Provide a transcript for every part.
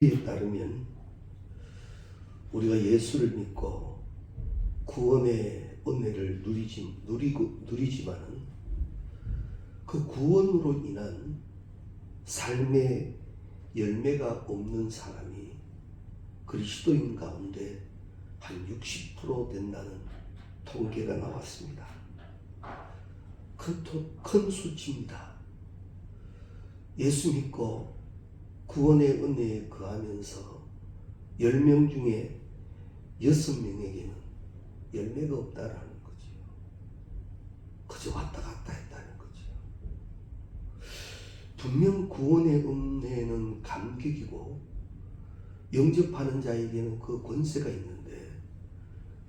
에 따르면 우리가 예수를 믿고 구원의 은혜를 누리지만은 그 구원으로 인한 삶의 열매가 없는 사람이 그리스도인 가운데 한 60% 된다는 통계가 나왔습니다. 큰 수치입니다. 예수 믿고 구원의 은혜에 거하면서 10명 중에 6명에게는 열매가 없다라는 거죠. 그저 왔다 갔다 했다는 거죠. 분명 구원의 은혜는 감격이고 영접하는 자에게는 그 권세가 있는데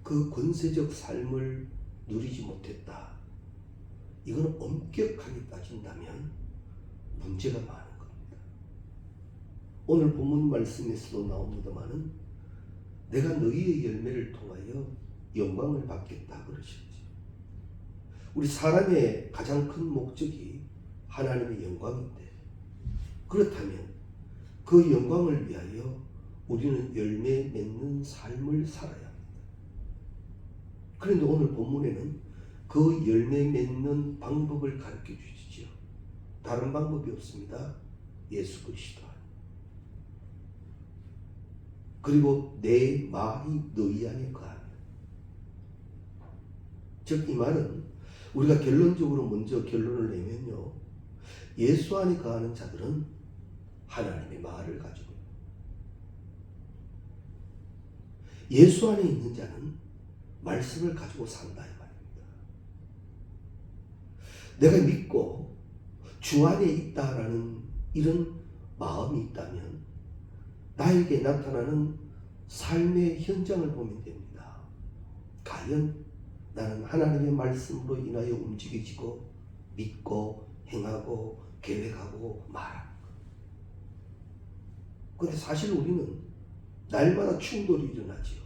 그 권세적 삶을 누리지 못했다. 이건 엄격하게 따진다면 문제가 많은 겁니다. 오늘 본문 말씀에서도 나옵니다마는 내가 너희의 열매를 통하여 영광을 받겠다 그러셨죠. 우리 사람의 가장 큰 목적이 하나님의 영광인데, 그렇다면 그 영광을 위하여 우리는 열매 맺는 삶을 살아야 합니다. 그런데 오늘 본문에는 그 열매 맺는 방법을 가르쳐 주시죠. 다른 방법이 없습니다. 예수 그리스도. 그리고 내 말이 너희 안에 거하면. 즉 이 말은 우리가 결론적으로 먼저 결론을 내면요, 예수 안에 거하는 자들은 하나님의 말을 가지고 예수 안에 있는 자는 말씀을 가지고 산다 이 말입니다. 내가 믿고 주 안에 있다라는 이런 마음이 있다면 나에게 나타나는 삶의 현장을 보면 됩니다. 과연 나는 하나님의 말씀으로 인하여 움직여지고 믿고 행하고 계획하고 말하는 것. 그런데 사실 우리는 날마다 충돌이 일어나지요.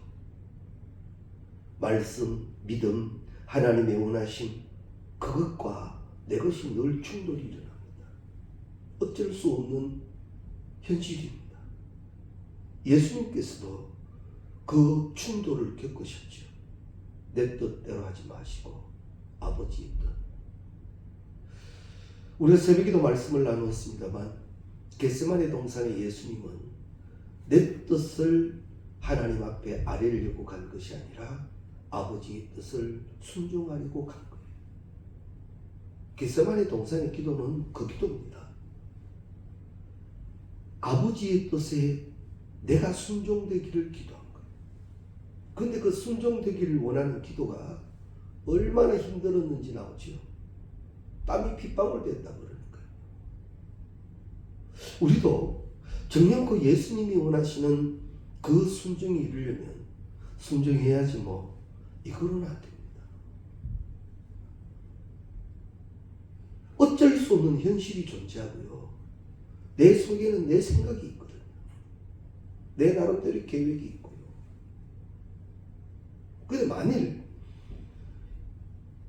말씀, 믿음, 하나님의 원하심, 그것과 내 것이 늘 충돌이 일어납니다. 어쩔 수 없는 현실입니다. 예수님께서도 그 충돌을 겪으셨죠. 내 뜻대로 하지 마시고 아버지의 뜻. 우리가 새벽에도 말씀을 나누었습니다만 겟세마네 동산의 예수님은 내 뜻을 하나님 앞에 아뢰려고 간 것이 아니라 아버지의 뜻을 순종하려고 간 거예요. 겟세마네 동산의 기도는 그 기도입니다. 아버지의 뜻에 내가 순종되기를 기도한 거예요. 그런데 그 순종되기를 원하는 기도가 얼마나 힘들었는지 나오죠. 땀이 핏방울 됐다 그러니까요. 우리도 정녕 그 예수님이 원하시는 그 순종이 이루려면 순종해야지 뭐 이거로는 안 됩니다. 어쩔 수 없는 현실이 존재하고요. 내 속에는 내 생각이 있거든요. 내 나름대로 계획이 있고요. 그런데 만일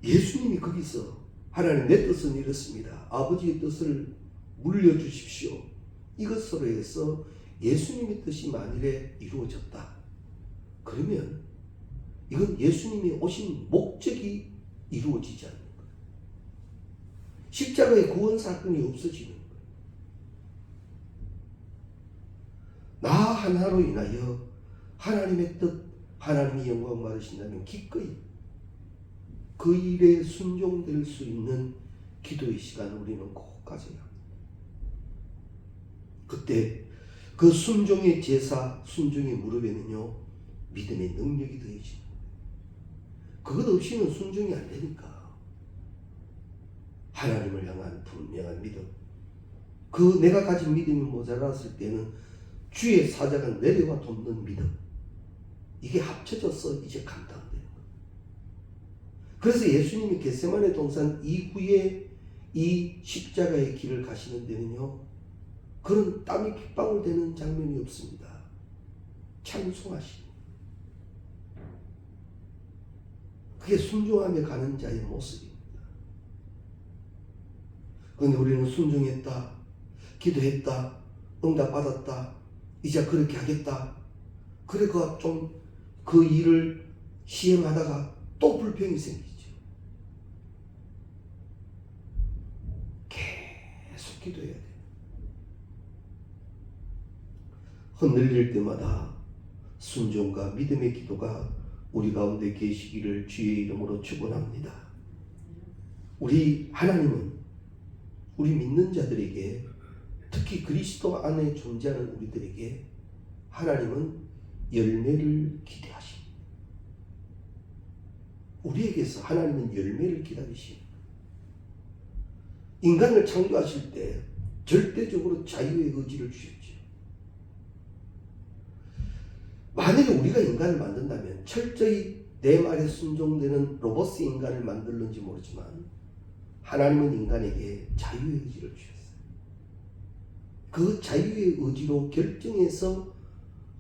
예수님이 거기서 하나님 내 뜻은 이렇습니다. 아버지의 뜻을 물려주십시오. 이것으로 해서 예수님의 뜻이 만일에 이루어졌다. 그러면 이건 예수님이 오신 목적이 이루어지지 않는 거예요. 십자가의 구원 사건이 없어지는 거예요. 나 하나로 인하여 하나님의 뜻, 하나님의 영광 받으신다면 기꺼이 그 일에 순종될 수 있는 기도의 시간을 우리는 꼭 가져야 합니다. 그때 그 순종의 제사, 순종의 무릎에는요, 믿음의 능력이 더해지는 거예요. 그것 없이는 순종이 안 되니까. 하나님을 향한 분명한 믿음. 그 내가 가진 믿음이 모자랐을 때는 주의 사자가 내려와 돕는 믿음. 이게 합쳐져서 이제 감당되는 거예요. 그래서 예수님이 겟세마네 동산 이후에 이 십자가의 길을 가시는 데는요, 그런 땀이 핏방울 되는 장면이 없습니다. 찬송하시는. 그게 순종하며 가는 자의 모습입니다. 그런데 우리는 순종했다, 기도했다, 응답받았다, 이제 그렇게 하겠다. 그래가 좀 그 일을 시행하다가 또 불평이 생기죠. 계속 기도해야 돼요. 흔들릴 때마다 순종과 믿음의 기도가 우리 가운데 계시기를 주의 이름으로 축원합니다. 우리 하나님은 우리 믿는 자들에게, 특히 그리스도 안에 존재하는 우리들에게 하나님은 열매를 기대하십니다. 우리에게서 하나님은 열매를 기다리십니다. 인간을 창조하실 때 절대적으로 자유의 의지를 주셨죠. 만약에 우리가 인간을 만든다면 철저히 내 말에 순종되는 로봇 인간을 만들는지 모르지만 하나님은 인간에게 자유의 의지를 주셨어요. 그 자유의 의지로 결정해서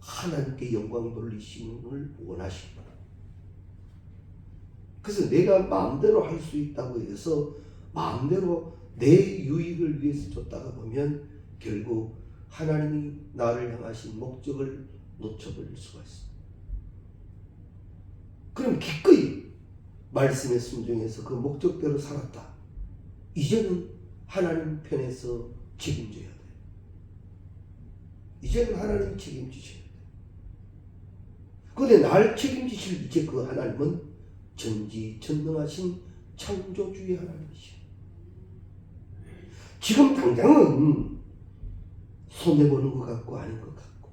하나님께 영광 돌리심을 원하십니다. 그래서 내가 마음대로 할 수 있다고 해서 마음대로 내 유익을 위해서 줬다가 보면 결국 하나님이 나를 향하신 목적을 놓쳐버릴 수가 있습니다. 그럼 기꺼이 말씀에 순종해서 그 목적대로 살았다. 이제는 하나님 편에서 책임져야 돼요. 이제는 하나님이 책임지셔야 돼요. 그런데 날 책임지실 이제 그 하나님은 전지전능하신 창조주의 하나님이시오. 지금 당장은 손해보는 것 같고 아닌 것 같고,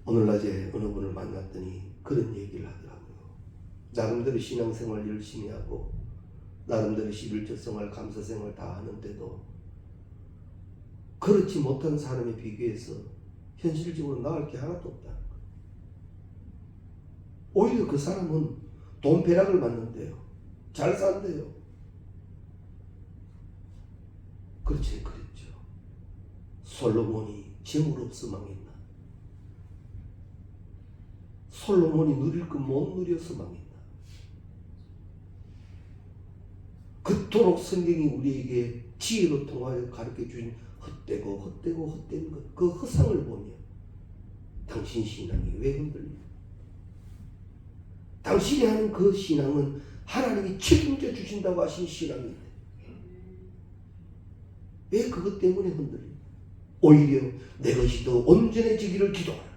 오늘 낮에 어느 분을 만났더니 그런 얘기를 하더라고요. 나름대로 신앙생활 열심히 하고 나름대로 11조 생활, 감사 생활 다 하는데도 그렇지 못한 사람에 비교해서 현실적으로 나을 게 하나도 없다는 거예요. 오히려 그 사람은 돈 배락을 맞는데요. 잘 산대요. 그렇지, 그랬죠. 솔로몬이 재물 없어 망했나? 솔로몬이 누릴 거 못 누려서 망했나? 그토록 성경이 우리에게 지혜로 통하여 가르쳐준 헛되는 것, 그 허상을 보며 당신 신앙이 왜 흔들려? 당신이 하는 그 신앙은 하나님이 책임져 주신다고 하신 신앙인데 왜 그것 때문에 흔들려? 오히려 내 것이 더 온전해지기를 기도하라.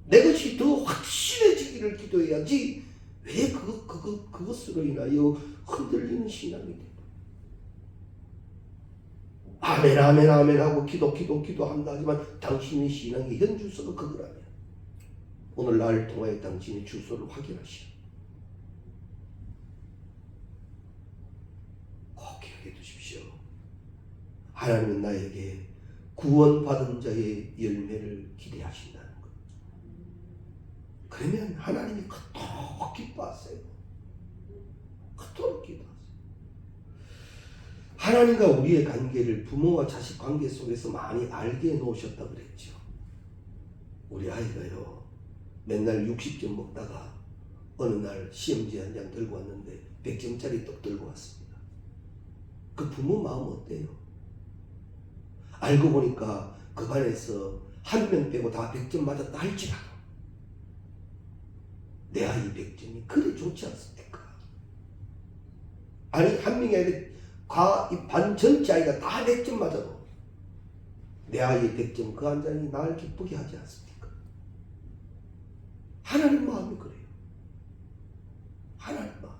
내 것이 더 확실해지기를 기도해야지 왜 그것으로 인하여 흔들리는 신앙이 돼? 아멘 아멘 아멘 하고 기도한다 하지만 당신의 신앙의 현주소가 그거라면 오늘 나를 통하여 당신의 주소를 확인하시오. 꼭 기억해 두십시오. 하나님은 나에게 구원받은 자의 열매를 기대하신다는 것. 그러면 하나님이 그토록 기뻐하세요. 그토록 기뻐하세요. 하나님과 우리의 관계를 부모와 자식 관계 속에서 많이 알게 해놓으셨다 그랬죠. 우리 아이가요, 맨날 60점 먹다가 어느 날 시험지 한 장 들고 왔는데 100점짜리 떡 들고 왔습니다. 그 부모 마음 어때요? 알고 보니까 그 반에서 한 명 빼고 다 100점 맞았다 할지라도 내 아이 100점이 그래 좋지 않습니까? 아니 한 명이 아니라 반 전체 아이가 다 100점 맞아도 내 아이의 100점 그 한 장이 나를 기쁘게 하지 않습니까? 하나님 마음이 그래요. 하나님 마음.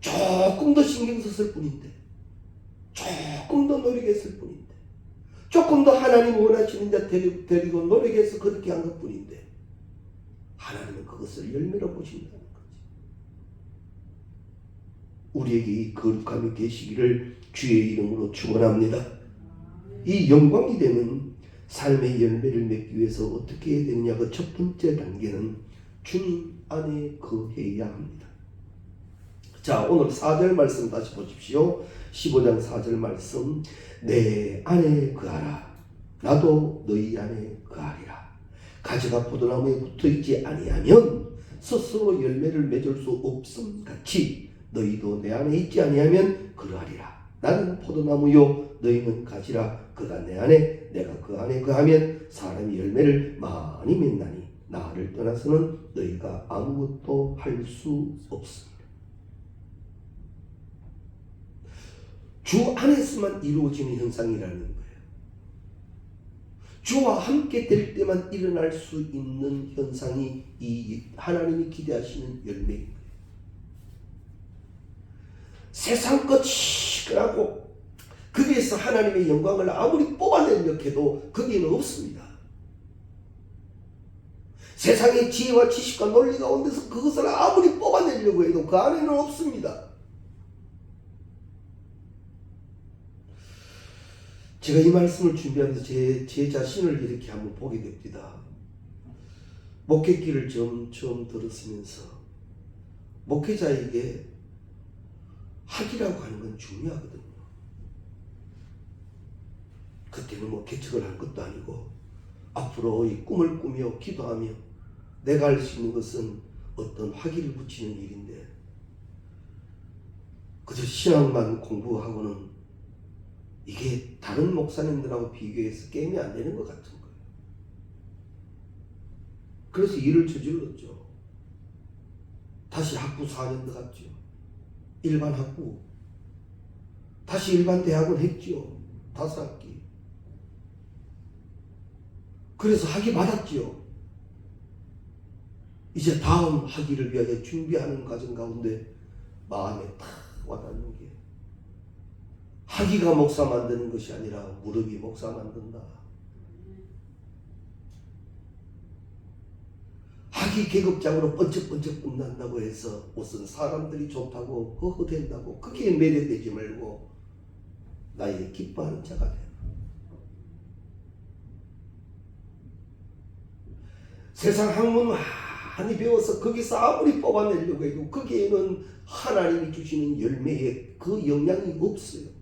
조금 더 신경 썼을 뿐인데, 조금 더 노력했을 뿐인데, 조금 더 하나님 원하시는 자 데리고 노력해서 그렇게 한 것 뿐인데 하나님은 그것을 열매로 보신다는 거지. 우리에게 이 거룩함이 계시기를 주의 이름으로 축원합니다. 이 영광이 되는 삶의 열매를 맺기 위해서 어떻게 해야 되느냐? 그 첫 번째 단계는 주님 안에 거해야 합니다. 자, 오늘 4절 말씀 다시 보십시오. 15장 4절 말씀. 내 안에 거하라. 나도 너희 안에 거하리라. 가지가 포도나무에 붙어있지 아니하면 스스로 열매를 맺을 수 없음 같이 너희도 내 안에 있지 아니하면 그러하리라. 나는 포도나무요 너희는 가지라. 그가 내 안에 내가 그 안에 거하면 사람이 열매를 많이 맺나니 나를 떠나서는 너희가 아무것도 할 수 없습니다. 주 안에서만 이루어지는 현상이라는 거예요. 주와 함께 될 때만 일어날 수 있는 현상이 이 하나님이 기대하시는 열매인 거예요. 세상 것 시끄하고 거기에서 하나님의 영광을 아무리 뽑아내려고 해도 거기에는 없습니다. 세상의 지혜와 지식과 논리 가운데서 그것을 아무리 뽑아내려고 해도 그 안에는 없습니다. 제가 이 말씀을 준비하면서 제 자신을 이렇게 한번 보게 됩니다. 목회길을 점점 들었으면서 목회자에게 학이라고 하는 건 중요하거든요. 그때는 뭐 개척을 한 것도 아니고 앞으로 이 꿈을 꾸며 기도하며 내가 할 수 있는 것은 어떤 학위를 붙이는 일인데 그저 신앙만 공부하고는 이게 다른 목사님들하고 비교해서 게임이 안 되는 것 같은 거예요. 그래서 일을 저질렀죠. 다시 학부 4년 더 갔죠. 일반 학부. 다시 일반 대학원 했죠. 5학기. 그래서 학위 받았죠. 이제 다음 학위를 위하여 준비하는 과정 가운데 마음에 탁 와닿는 게 학위가 목사 만드는 것이 아니라 무릎이 목사 만든다. 학위 계급장으로 번쩍번쩍 빛난다고 해서 무슨 사람들이 좋다고 허허댄다고 그게 매료되지 말고 나의 기뻐하는 자가 되라. 세상 학문 많이 배워서 거기서 아무리 뽑아내려고 해도 거기에는 하나님이 주시는 열매에 그 영향이 없어요.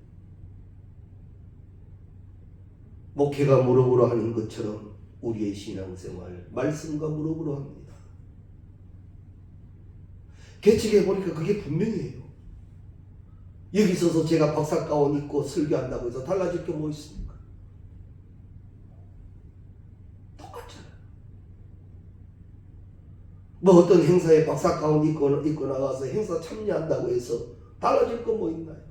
목회가 무릎으로 하는 것처럼 우리의 신앙생활 말씀과 무릎으로 합니다. 개척해 보니까 그게 분명해요. 여기 서서 제가 박사가운 입고 설교한다고 해서 달라질 게 뭐 있습니까? 똑같잖아요. 뭐 어떤 행사에 박사가운 입고 나가서 행사 참여한다고 해서 달라질 거 뭐 있나요?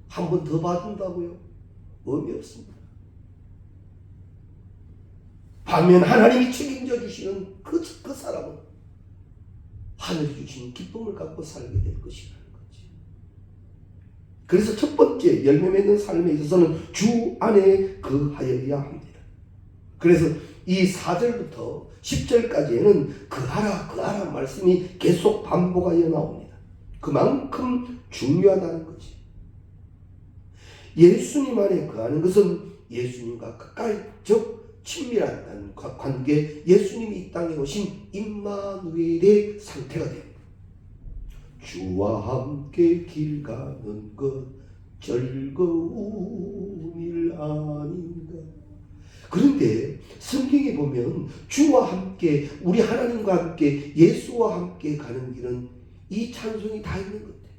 한 번 더 봐준다고요? 의미 없습니다. 반면 하나님이 책임져 주시는 그 사람은 하늘이 주신 기쁨을 갖고 살게 될 것이라는 거지. 그래서 첫 번째 열매 맺는 삶에 있어서는 주 안에 거하여야 합니다. 그래서 이 4절부터 10절까지에는 거하라 말씀이 계속 반복하여 나옵니다. 그만큼 중요하다는 거지. 예수님 안에 거하는 것은 예수님과 가까이 즉 친밀한 관계, 예수님이 이 땅에 오신 임마누엘의 상태가 됩니다. 주와 함께 길 가는 것 즐거운 일 아닌가. 그런데 성경에 보면 주와 함께, 우리 하나님과 함께, 예수와 함께 가는 길은 이 찬송이 다 있는 것 같아요.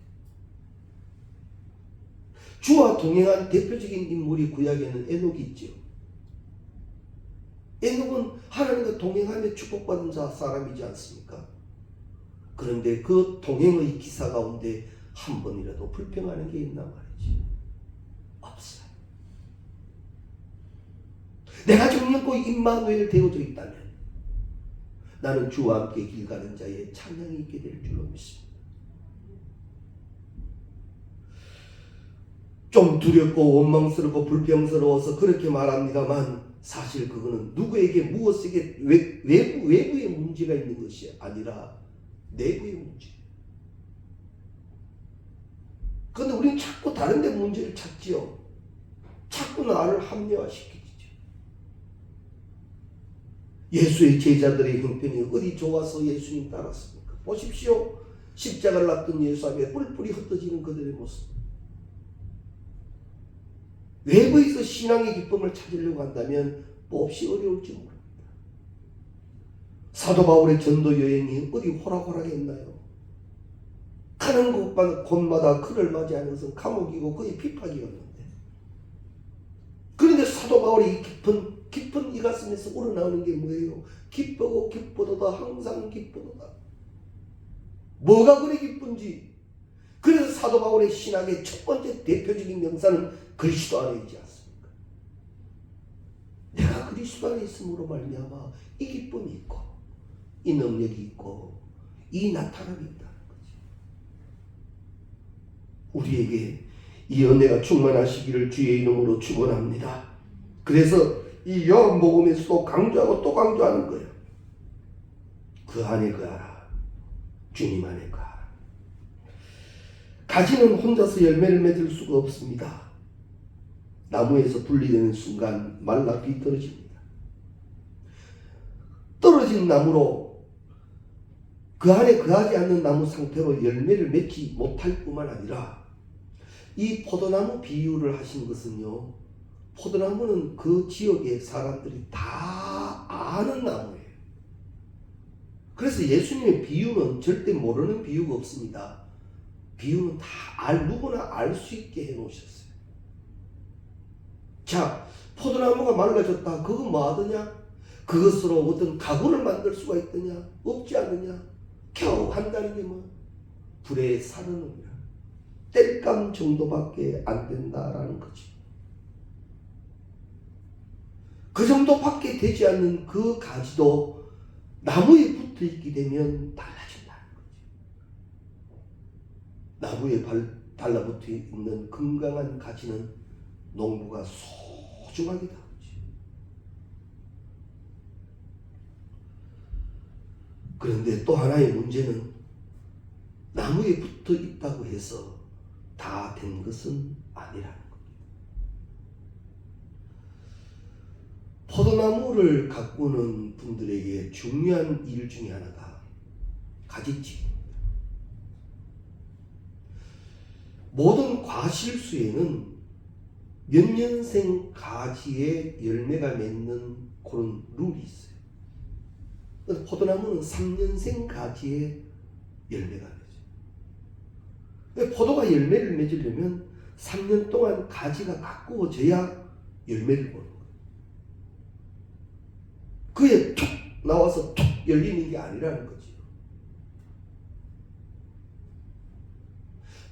주와 동행한 대표적인 인물이 구약에는 에녹이 있죠. 에녹은 하나님과 동행하며 축복받은 사람이지 않습니까? 그런데 그 동행의 기사 가운데 한 번이라도 불평하는 게 있나 말이지. 없어요. 내가 정령고 임마누엘 되어져 있다면 나는 주와 함께 길 가는 자의 찬양이 있게 될 줄로 믿습니다. 좀 두렵고 원망스럽고 불평스러워서 그렇게 말합니다만 사실 그거는 누구에게 무엇에게 외부의 문제가 있는 것이 아니라 내부의 문제. 그런데 우리는 자꾸 다른 데 문제를 찾지요. 자꾸 나를 합리화시키죠. 예수의 제자들의 형편이 어디 좋아서 예수님 따랐습니까? 보십시오. 십자가를 앞둔 예수 앞에 뿔뿔이 흩어지는 그들의 모습. 외부에서 신앙의 기쁨을 찾으려고 한다면 몹시 어려울지 모릅니다. 사도 바울의 전도 여행이 어디 호락호락했나요? 가는 곳마다 그를 맞이하는 것은 감옥이고 거의 핍박이었는데 사도 바울이 깊은 이 가슴에서 우러나오는 게 뭐예요? 기쁘고 기쁘도다, 항상 기쁘도다. 뭐가 그리 기쁜지. 그래서 사도 바울의 신학의 첫 번째 대표적인 명사는 그리스도 안에 있지 않습니까? 내가 그리스도 안에 있음으로 말미암아 이 기쁨이 있고 이 능력이 있고 이 나타남이 있다는 거지. 우리에게 이 은혜가 충만하시기를 주의 이름으로 축원합니다. 그래서 이 요한복음에서도 강조하고 또 강조하는 거예요. 그 안에 거하라. 주님 안에 거하라. 가지는 혼자서 열매를 맺을 수가 없습니다. 나무에서 분리되는 순간 말라 비떨어집니다. 떨어진 나무로 그 안에 거하지 않는 나무 상태로 열매를 맺지 못할 뿐만 아니라 이 포도나무 비유를 하신 것은요, 포도나무는 그 지역의 사람들이 다 아는 나무예요. 그래서 예수님의 비유는 절대 모르는 비유가 없습니다. 비유는 다 누구나 알 수 있게 해놓으셨어요. 자, 포도나무가 말라졌다. 그거 뭐 하더냐? 그것으로 어떤 가구를 만들 수가 있더냐? 없지 않느냐? 겨우 한다는 게 뭐? 불에 사르는 거야. 땔감 정도밖에 안 된다라는 거지. 그 정도밖에 되지 않는 그 가지도 나무에 붙어 있게 되면 달라진다는 거지. 나무에 달라붙어 있는 건강한 가지는 농부가 소중하게 다루지. 그런데 또 하나의 문제는 나무에 붙어 있다고 해서 다 된 것은 아니라는 겁니다. 포도나무를 가꾸는 분들에게 중요한 일 중에 하나가 가지치기입니다. 모든 과실수에는 몇 년생 가지에 열매가 맺는 그런 룰이 있어요. 포도나무는 3년생 가지에 열매가 맺어요. 포도가 열매를 맺으려면 3년 동안 가지가 가꾸어져야 열매를 보는 거예요. 그게 툭 나와서 툭 열리는 게 아니라는 거죠.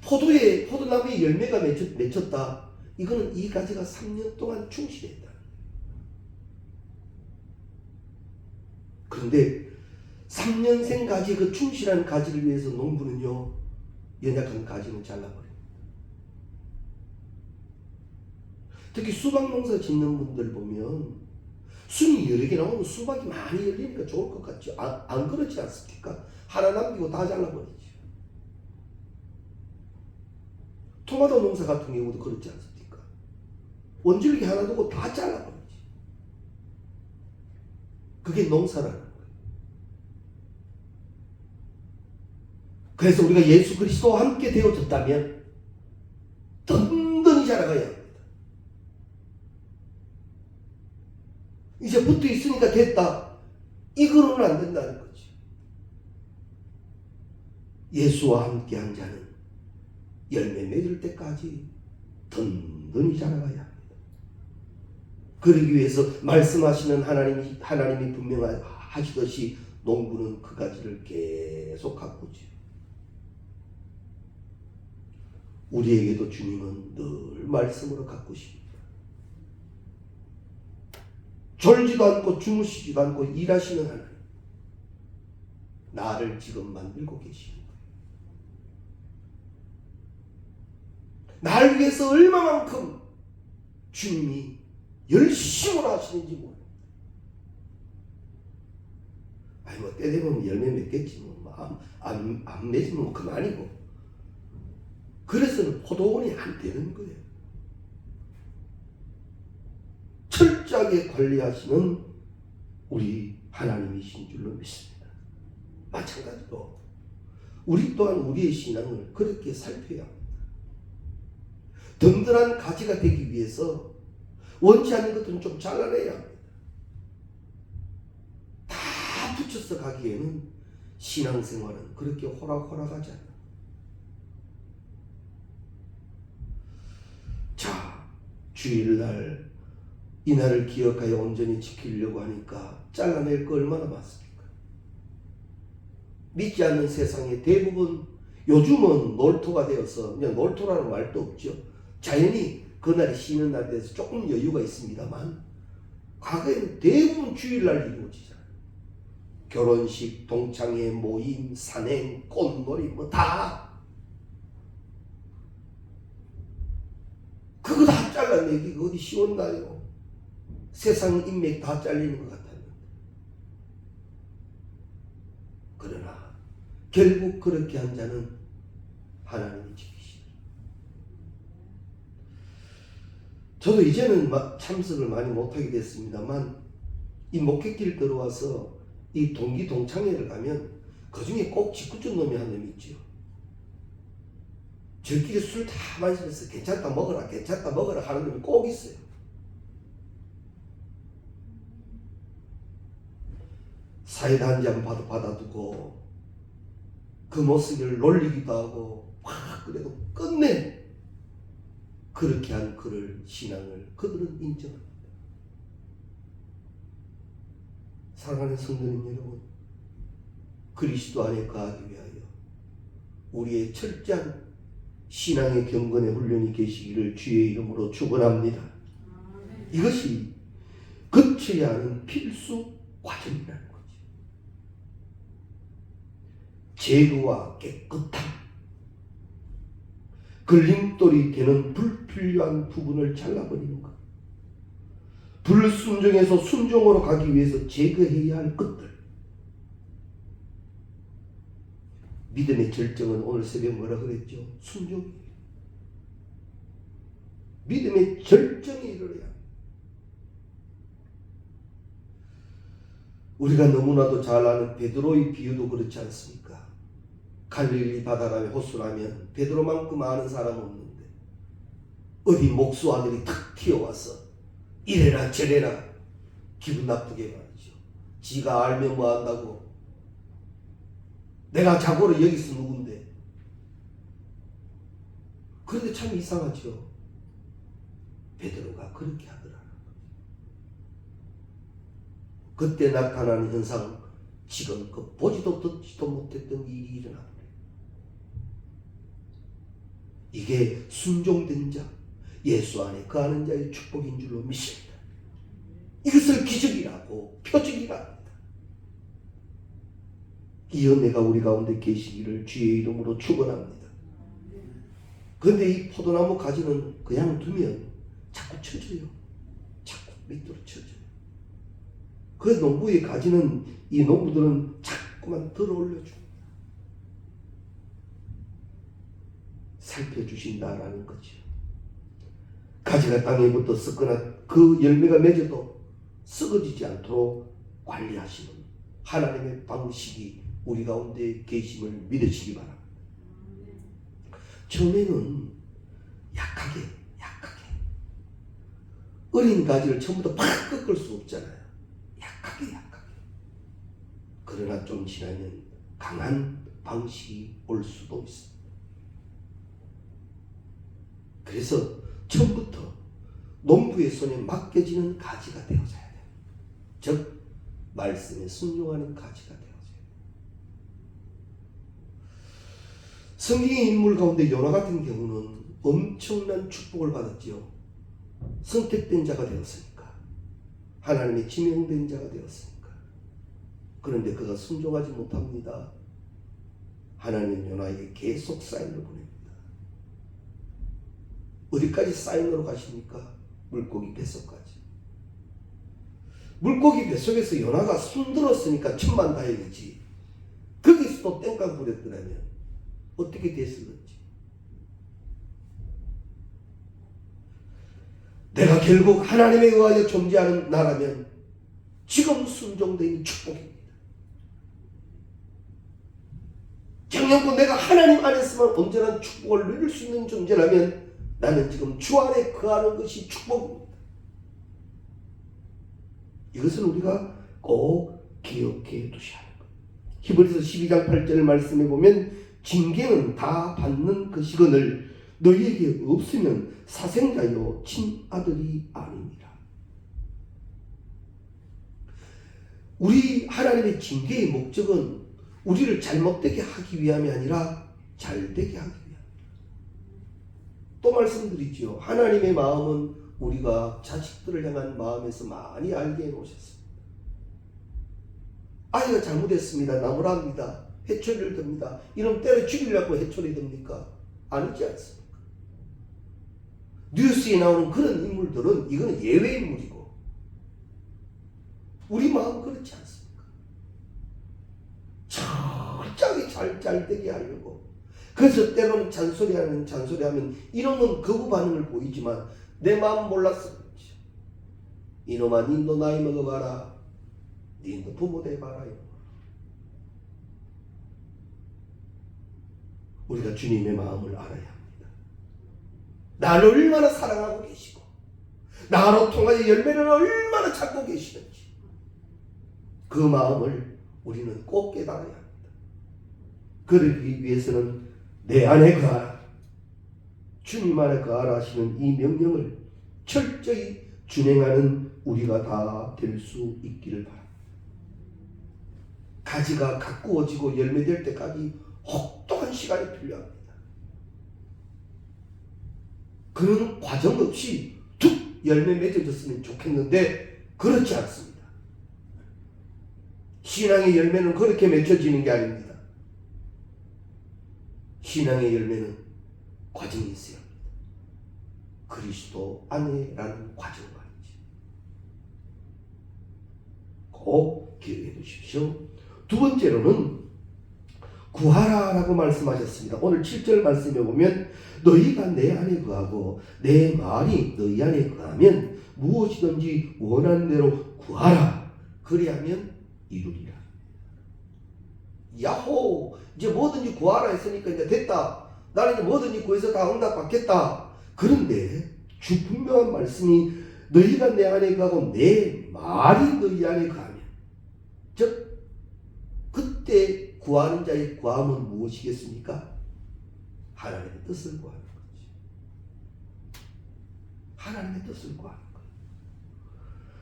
포도나무에 열매가 맺혔다. 이거는 이 가지가 3년 동안 충실했다. 그런데 3년생 가지, 그 충실한 가지를 위해서 농부는요, 연약한 가지는 잘라버려요. 특히 수박 농사 짓는 분들 보면 순이 여러 개 나오면 수박이 많이 열리니까 좋을 것 같죠. 안 그렇지 않습니까? 하나 남기고 다 잘라버리죠. 토마토 농사 같은 경우도 그렇지 않습니까? 원줄기 하나 두고 다 잘라버리지. 그게 농사라는 거예요. 그래서 우리가 예수 그리스도와 함께 되어졌다면 든든히 자라가야 합니다. 이제 붙어 있으니까 됐다. 이거로는 안 된다는 거죠. 예수와 함께 한 자는 열매 맺을 때까지 든든히 자라가야 합니다. 그러기 위해서 말씀하시는 하나님이 분명하시듯이 농부는 그 가지를 계속 가꾸죠. 우리에게도 주님은 늘 말씀으로 가꾸십니다. 졸지도 않고 주무시지도 않고 일하시는 하나님, 나를 지금 만들고 계시는 거예요. 나를 위해서 얼마만큼 주님이 열심으로 하시는지 모릅니다. 아니 뭐 때 되면 열매 맺겠지 안 맺으면 그만이고. 그래서는 포도원이 안 되는 거예요. 철저하게 관리하시는 우리 하나님이신 줄로 믿습니다. 마찬가지로 우리 또한 우리의 신앙을 그렇게 살펴야 합니다. 든든한 가지가 되기 위해서 원치 않는 것들은 좀 잘라내야 합니다. 다 붙여서 가기에는 신앙생활은 그렇게 호락호락하지 않아요. 자, 주일날 이 날을 기억하여 온전히 지키려고 하니까 잘라낼 거 얼마나 많습니까? 믿지 않는 세상의 대부분 요즘은 놀토가 되어서 그냥 놀토라는 말도 없죠. 자연히 그날이 쉬는 날에 대해서 조금 여유가 있습니다만 과거에는 대부분 주일날 이루어지잖아요. 결혼식, 동창회, 모임, 산행, 꽃놀이 뭐 다 그거 다 잘라내기가 어디 쉬웠나요? 세상 인맥 다 잘리는 것 같았는데. 그러나 결국 그렇게 한 자는 하나님이 지키시더라. 저도 이제는 참석을 많이 못하게 됐습니다만 이 목회길 들어와서 이 동기 동창회를 가면 그 중에 꼭 짓궂은 놈이 한 놈이 있죠. 저끼리 술 다 마시면서 괜찮다 먹어라 괜찮다 먹어라 하는 놈이 꼭 있어요. 사이다 한 잔 받아두고 그 모습을 놀리기도 하고 막 그래도 끝내 그렇게 한 그를 신앙을 그들은 인정합니다. 사랑하는 성도님 여러분, 그리스도 안에 거하기 위하여 우리의 철저한 신앙의 경건의 훈련이 계시기를 주의 이름으로 축원합니다. 이것이 거쳐야 하는 필수 과정이라는 거죠. 제거와 깨끗함, 걸림돌이 되는 불필요한 부분을 잘라버리는 것, 불순종에서 순종으로 가기 위해서 제거해야 할 것들. 믿음의 절정은 오늘 새벽 뭐라 그랬죠? 순종이에요. 믿음의 절정에 이르러야 합니다. 우리가 너무나도 잘 아는 베드로의 비유도 그렇지 않습니까? 갈릴리 바다라며 호수라면 베드로만큼 아는 사람 없는데 어디 목수 아들이 탁 튀어와서 이래라 저래라 기분 나쁘게 말이죠. 지가 알면 뭐 한다고. 내가 자고로 여기서 누군데. 그런데 참 이상하죠. 베드로가 그렇게 하더라. 그때 나타난 현상, 지금 그 보지도 듣지도 못했던 일이 일어납니다. 이게 순종된 자, 예수 안에 거하는 자의 축복인 줄로 믿습니다. 이것을 기적이라고 표적이라 합니다. 이 은혜가 우리 가운데 계시기를 주의 이름으로 축원합니다. 그런데 이 포도나무 가지는 그냥 두면 자꾸 쳐져요. 자꾸 밑으로 쳐져요. 그 농부의 가지는 이 농부들은 자꾸만 들어 올려줍니다. 살펴주신다라는 거죠. 가지가 땅에 붙어 썩거나 그 열매가 맺어도 썩어지지 않도록 관리하시는 하나님의 방식이 우리 가운데 계심을 믿으시기 바랍니다. 처음에는 약하게 어린 가지를 처음부터 팍 꺾을 수 없잖아요. 약하게 그러나 좀 지나면 강한 방식이 올 수도 있습니다. 그래서 처음부터 농부의 손에 맡겨지는 가지가 되어져야 돼요. 즉 말씀에 순종하는 가지가 되어져야 돼요. 성경의 인물 가운데 요나 같은 경우는 엄청난 축복을 받았지요. 선택된 자가 되었으니까. 하나님의 지명된 자가 되었으니까. 그런데 그가 순종하지 못합니다. 하나님은 요나에게 계속 사인을 보냅니다. 어디까지 사인으로 가십니까? 물고기 뱃속까지. 물고기 뱃속에서 요나가 손들었으니까 천만 다행이지. 거기서도 땡깡 부렸더라면 어떻게 됐을지. 내가 결국 하나님에 의하여 존재하는 나라면 지금 순종된 축복입니다. 작년껏 내가 하나님 안에서만 온전한 축복을 누릴 수 있는 존재라면 나는 지금 주 안에 거하는 것이 축복입니다. 이것을 우리가 꼭 기억해 두셔야 합니다. 히브리서 12장 8절 말씀에 보면 징계는 다 받는 것이거늘 너희에게 없으면 사생자요 친아들이 아니니라. 우리 하나님의 징계의 목적은 우리를 잘못되게 하기 위함이 아니라 잘되게 하기 위함. 또 말씀드리지요. 하나님의 마음은 우리가 자식들을 향한 마음에서 많이 알게 해놓으셨습니다. 아이가 잘못했습니다. 나무랍니다. 해초리를 듭니다. 이놈 때려 죽이려고 해초리 듭니까? 아니지 않습니까? 뉴스에 나오는 그런 인물들은 이거는 예외 인물이고 우리 마음은 그렇지 않습니까? 철저하게 잘되게 하려고. 그래서 때로는 잔소리하면 이놈은 거부 반응을 보이지만 내 마음 몰랐어. 이놈아 님도 나이 먹어봐라. 님도 부모 돼봐라. 우리가 주님의 마음을 알아야 합니다. 나를 얼마나 사랑하고 계시고 나로 통하여 열매를 얼마나 찾고 계시는지 그 마음을 우리는 꼭 깨달아야 합니다. 그러기 위해서는 내 안에 거하라. 주님 안에 거하라 하시는 이 명령을 철저히 준행하는 우리가 다 될 수 있기를 바랍니다. 가지가 가꾸어지고 열매될 때까지 혹독한 시간이 필요합니다. 그런 과정 없이 툭 열매 맺어졌으면 좋겠는데 그렇지 않습니다. 신앙의 열매는 그렇게 맺혀지는 게 아닙니다. 신앙의 열매는 과정이 있어야 합니다. 그리스도 안에라는 과정 말이지. 꼭 기억해 두십시오. 두 번째로는 구하라라고 말씀하셨습니다. 오늘 7절 말씀에 보면 너희가 내 안에 거하고 내 말이 너희 안에 거하면 무엇이든지 원하는 대로 구하라. 그리하면 이루리라. 야호! 이제 뭐든지 구하라 했으니까 이제 됐다. 나는 이제 뭐든지 구해서 다 응답받겠다. 그런데 주 분명한 말씀이 너희가 내 안에 거하고 내 말이 너희 안에 거하면, 즉 그때 구하는 자의 구함은 무엇이겠습니까? 하나님의 뜻을 구하는 거지. 하나님의 뜻을 구하는 거예요.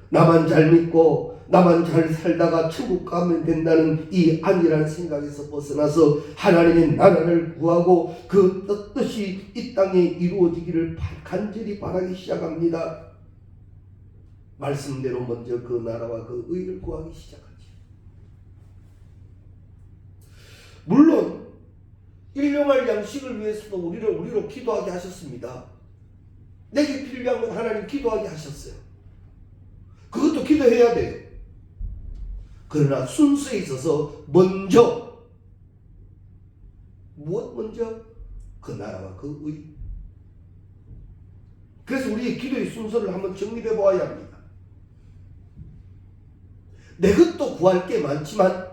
나만 잘 믿고 나만 잘 살다가 천국 가면 된다는 이 안일한 생각에서 벗어나서 하나님의 나라를 구하고 그 뜻이 이 땅에 이루어지기를 간절히 바라기 시작합니다. 말씀대로 먼저 그 나라와 그 의를 구하기 시작하지. 물론 일용할 양식을 위해서도 우리로 기도하게 하셨습니다. 내게 필요한 건 하나님 기도하게 하셨어요. 그것도 기도해야 돼요. 그러나 순서에 있어서 먼저 무엇 먼저? 그 나라와 그 의. 그래서 우리의 기도의 순서를 한번 정립해 보아야 합니다. 내 것도 구할 게 많지만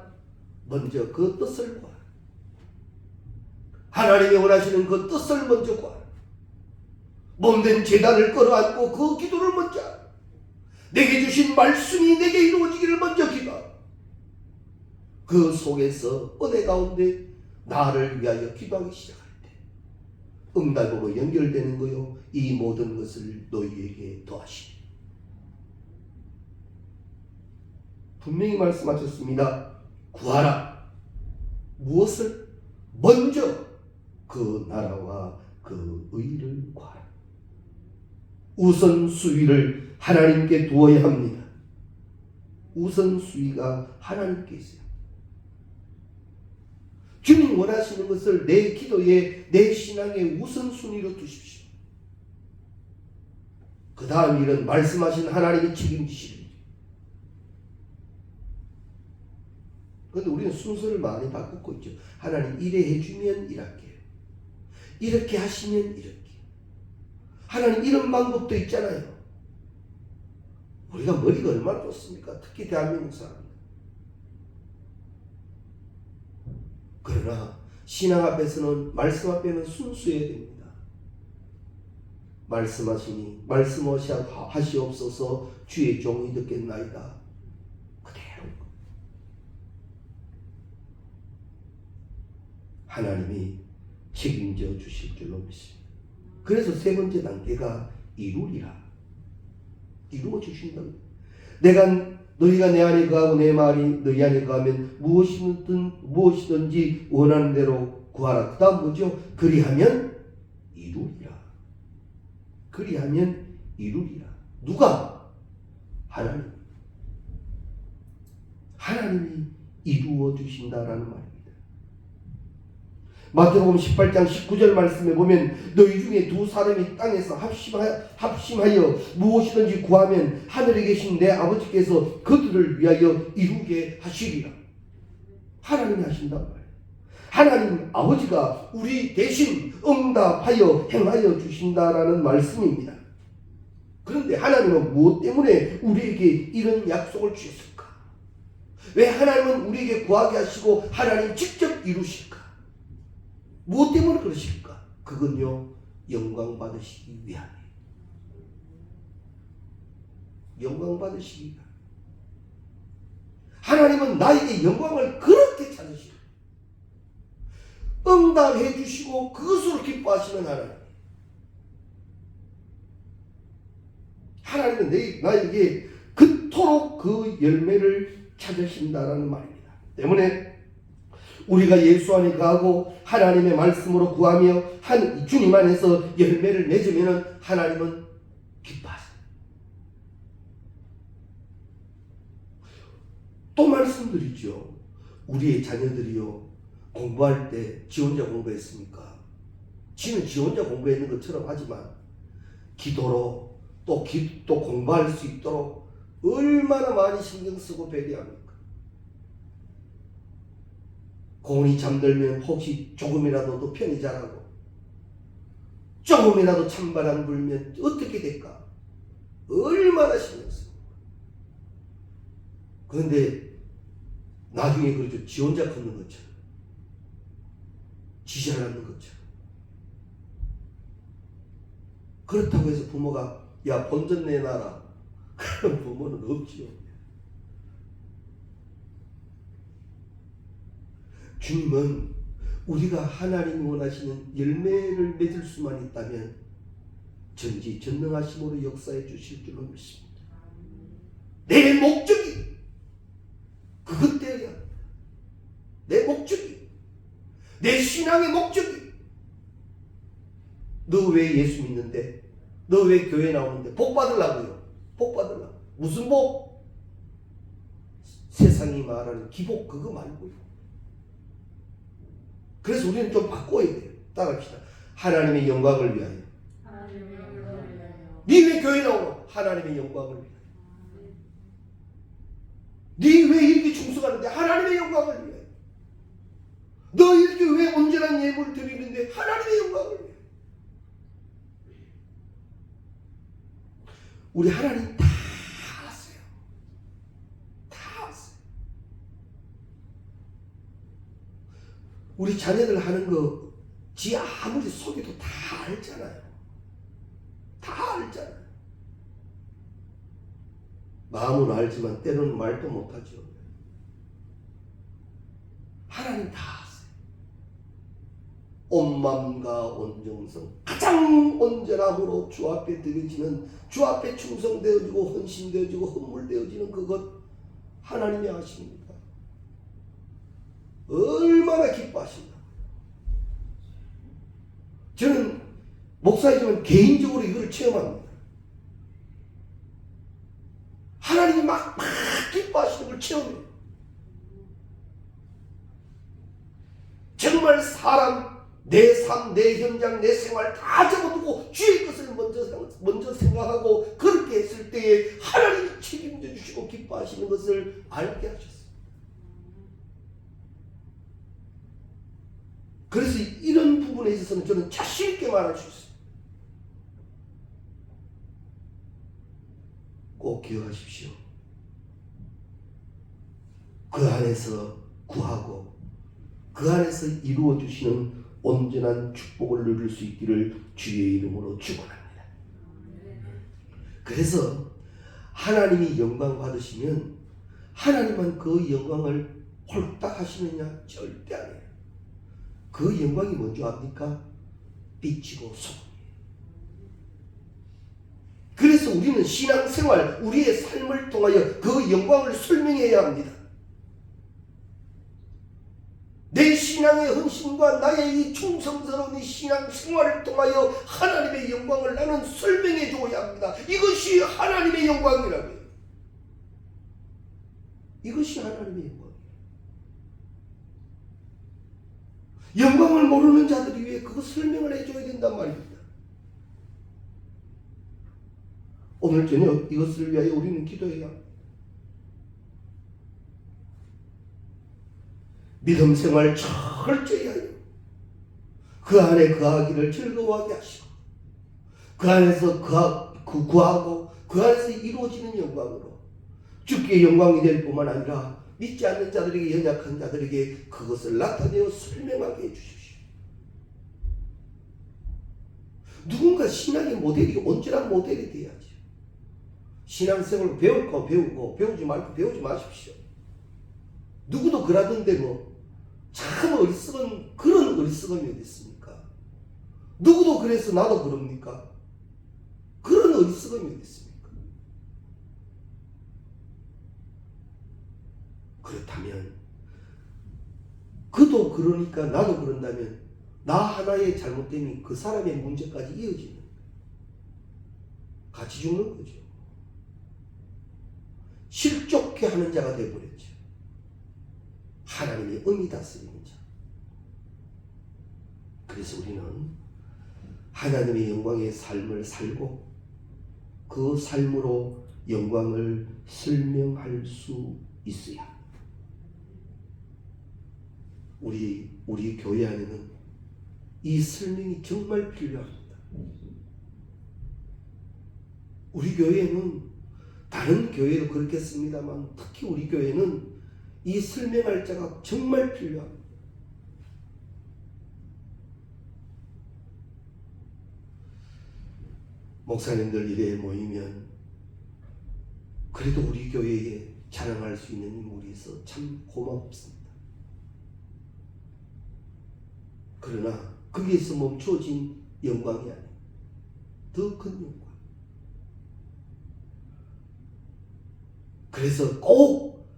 먼저 그 뜻을 구하라. 하나님이 원하시는 그 뜻을 먼저 구하라. 몸된 제단을 끌어안고 그 기도를 먼저 하라. 내게 주신 말씀이 내게 이루어지기를 먼저 기도하라. 그 속에서 은혜 가운데 나를 위하여 기도하기 시작할 때 응답으로 연결되는 거요. 이 모든 것을 너희에게 더하시리. 분명히 말씀하셨습니다. 구하라. 무엇을? 먼저 그 나라와 그 의를 구하라. 우선순위를 하나님께 두어야 합니다. 우선순위가 하나님께 있어요. 주님 원하시는 것을 내 기도에 내 신앙의 우선순위로 두십시오. 그 다음 일은 말씀하신 하나님이 책임지시는 일. 그런데 우리는 순서를 많이 바꾸고 있죠. 하나님 이래 해주면 이렇게, 이렇게 하시면 이렇게. 하나님 이런 방법도 있잖아요. 우리가 머리가 얼마나 좋습니까? 특히 대한민국 사람. 그러나 신앙 앞에서는, 말씀 앞에는 순수해야 됩니다. 말씀하시니 말씀하시옵소서 주의 종이 듣겠나이다. 그대로 하나님이 책임져 주실 줄로 믿습니다. 그래서 세 번째 단계가 이루리라. 이루어 주신다. 내가 너희가 내 안에 거하고 내 말이 너희 안에 거하면 무엇이든지 원하는 대로 구하라. 그 다음 뭐죠? 그리하면 이루리라. 그리하면 이루리라. 누가? 하나님. 하나님이 이루어 주신다라는 말입니다. 마태복음 18장 19절 말씀에 보면 너희 중에 두 사람이 땅에서 합심하여 무엇이든지 구하면 하늘에 계신 내 아버지께서 그들을 위하여 이루게 하시리라. 하나님이 하신단 말이에요. 하나님 아버지가 우리 대신 응답하여 행하여 주신다라는 말씀입니다. 그런데 하나님은 무엇 때문에 우리에게 이런 약속을 주셨을까? 왜 하나님은 우리에게 구하게 하시고 하나님 직접 이루실까? 무엇 때문에 그러실까? 그건요, 영광 받으시기 위함이에요. 영광 받으시기 위함. 하나님은 나에게 영광을 그렇게 찾으시고 응답해 주시고 그것으로 기뻐하시는 하나님. 하나님은 나에게 그토록 그 열매를 찾으신다라는 말입니다. 때문에 우리가 예수 안에 거하고 하나님의 말씀으로 구하며 주님 안에서 열매를 맺으면 하나님은 기뻐하세요. 또 말씀드리죠. 우리의 자녀들이요, 공부할 때 지 혼자 공부했습니까? 지는 지 혼자 공부했는 것처럼 하지만 기도로 또 공부할 수 있도록 얼마나 많이 신경 쓰고 배려합니까? 고은이 잠들면 혹시 조금이라도 더 편히 자라고, 조금이라도 찬바람 불면 어떻게 될까? 얼마나 신경 씁니까? 그런데 나중에 그렇죠. 지 혼자 걷는 것처럼, 지 잘하는 것처럼. 그렇다고 해서 부모가 야 본전 내놔라, 그런 부모는 없지요. 주님은 우리가 하나님이 원하시는 열매를 맺을 수만 있다면 전지전능하심으로 역사해 주실 줄로 믿습니다. 내 목적이 그것 때문이야. 내 목적이, 내 신앙의 목적이. 너 왜 예수 믿는데? 너 왜 교회 나오는데? 복 받으려고요. 복 받으려고. 무슨 복? 세상이 말하는 기복 그거 말고요. 그래서 우리는 좀 바꿔야 돼요. 따라합시다. 하나님의 영광을 위하여. 네 왜 교회 나오노? 하나님의 영광을 위하여. 네 왜 이렇게 충성하는데? 하나님의 영광을 위하여. 너 이렇게 왜 온전한 예물을 드리는데? 하나님의 영광을 위하여. 우리 하나님 다 아세요. 다 아세요. 우리 자녀들 하는 거 지 아무리 속여도 다 알잖아요. 다 알잖아요. 마음으로 알지만 때로는 말도 못하죠. 하나님 다 아세요. 온 마음과 온 정성, 가장 온전함으로 주 앞에 드려지는, 주 앞에 충성되어지고 헌신되어지고 헌물되어지는 그것 하나님이 아십니까? 얼마나 기뻐하신다. 저는 목사이지만 개인적으로 이걸 체험합니다. 하나님이 막 기뻐하시는 걸 체험해요. 정말 사람, 내 삶, 내 현장, 내 생활 다 접어두고 주의 것을 먼저 생각하고 그렇게 했을 때에 하나님이 책임져 주시고 기뻐하시는 것을 알게 하셨어요. 그래서 이런 부분에 있어서는 저는 자신 있게 말할 수 있어요. 꼭 기억하십시오. 그 안에서 구하고 그 안에서 이루어 주시는 온전한 축복을 누릴 수 있기를 주의 이름으로 축원합니다. 그래서 하나님이 영광 받으시면 하나님만 그 영광을 홀딱 하시느냐? 절대 아니에요. 그 영광이 뭔지 압니까? 빛이고 소금이에요. 그래서 그래서 우리는 신앙생활, 우리의 삶을 통하여 그 영광을 설명해야 합니다. 내 신앙의 헌신과 나의 이 충성스러운 이 신앙생활을 통하여 하나님의 영광을 나는 설명해 줘야 합니다. 이것이 하나님의 영광이라고요. 이것이 하나님의 영광이에요. 영광을 모르는 자들이 왜 그거 설명을 해줘야 된단 말입니다. 오늘 저녁 이것을 위하여 우리는 기도해야 합니다. 믿음 생활 철저히 하여 그 안에 거하기를 즐거워하게 하시고 그 안에서 구하고 그 안에서 이루어지는 영광으로 주께 영광이 될 뿐만 아니라 믿지 않는 자들에게, 연약한 자들에게 그것을 나타내어 설명하게 해주십시오. 누군가 신앙의 모델이 온전한 모델이 돼야죠. 신앙생활을 배울 거 배우고 배우지 말고 배우지 마십시오. 누구도 그러던데 참 어리석은 그런 어리석음이 어디 있습니까? 누구도 그래서 나도 그럽니까? 그런 어리석음이 어디 있습니까? 그렇다면 그도 그러니까 나도 그런다면 나 하나의 잘못됨이 그 사람의 문제까지 이어지는 거예요. 같이 죽는 거죠. 실족해 하는 자가 되어버렸죠. 하나님의 은이 다스리는 자. 그래서 우리는 하나님의 영광의 삶을 살고 그 삶으로 영광을 설명할 수 있어야 합니다. 우리 교회 안에는 이 설명이 정말 필요합니다. 우리 교회는 다른 교회도 그렇겠습니다만 특히 우리 교회는 이 설명할 자가 정말 필요합니다. 목사님들 일에 모이면 그래도 우리 교회에 자랑할 수 있는 인물이 있어 참 고맙습니다. 그러나 거기에서 멈춰진 영광이 아니에요. 더 큰 영광. 그래서 꼭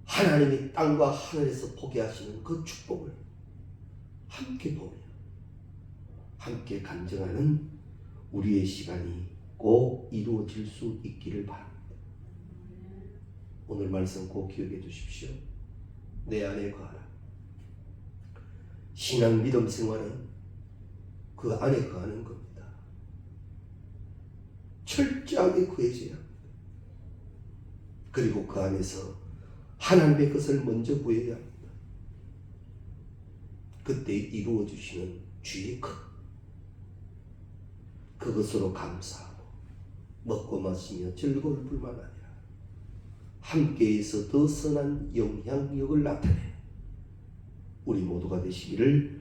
하나님이 땅과 하늘에서 보게 하시는 그 축복을 함께 보며 함께 간증하는 우리의 시간이 꼭 이루어질 수 있기를 바랍니다. 오늘 말씀 꼭 기억해 주십시오. 내 안에 거하라. 신앙 믿음 생활은 그 안에 거하는 겁니다. 철저하게 구해져야 합니다. 그리고 그 안에서 하나님의 것을 먼저 구해야 합니다. 그때 이루어 주시는 주의 것, 그것으로 감사하고 먹고 마시며 즐거울 뿐만 아니라 함께해서 더 선한 영향력을 나타내 우리 모두가 되시기를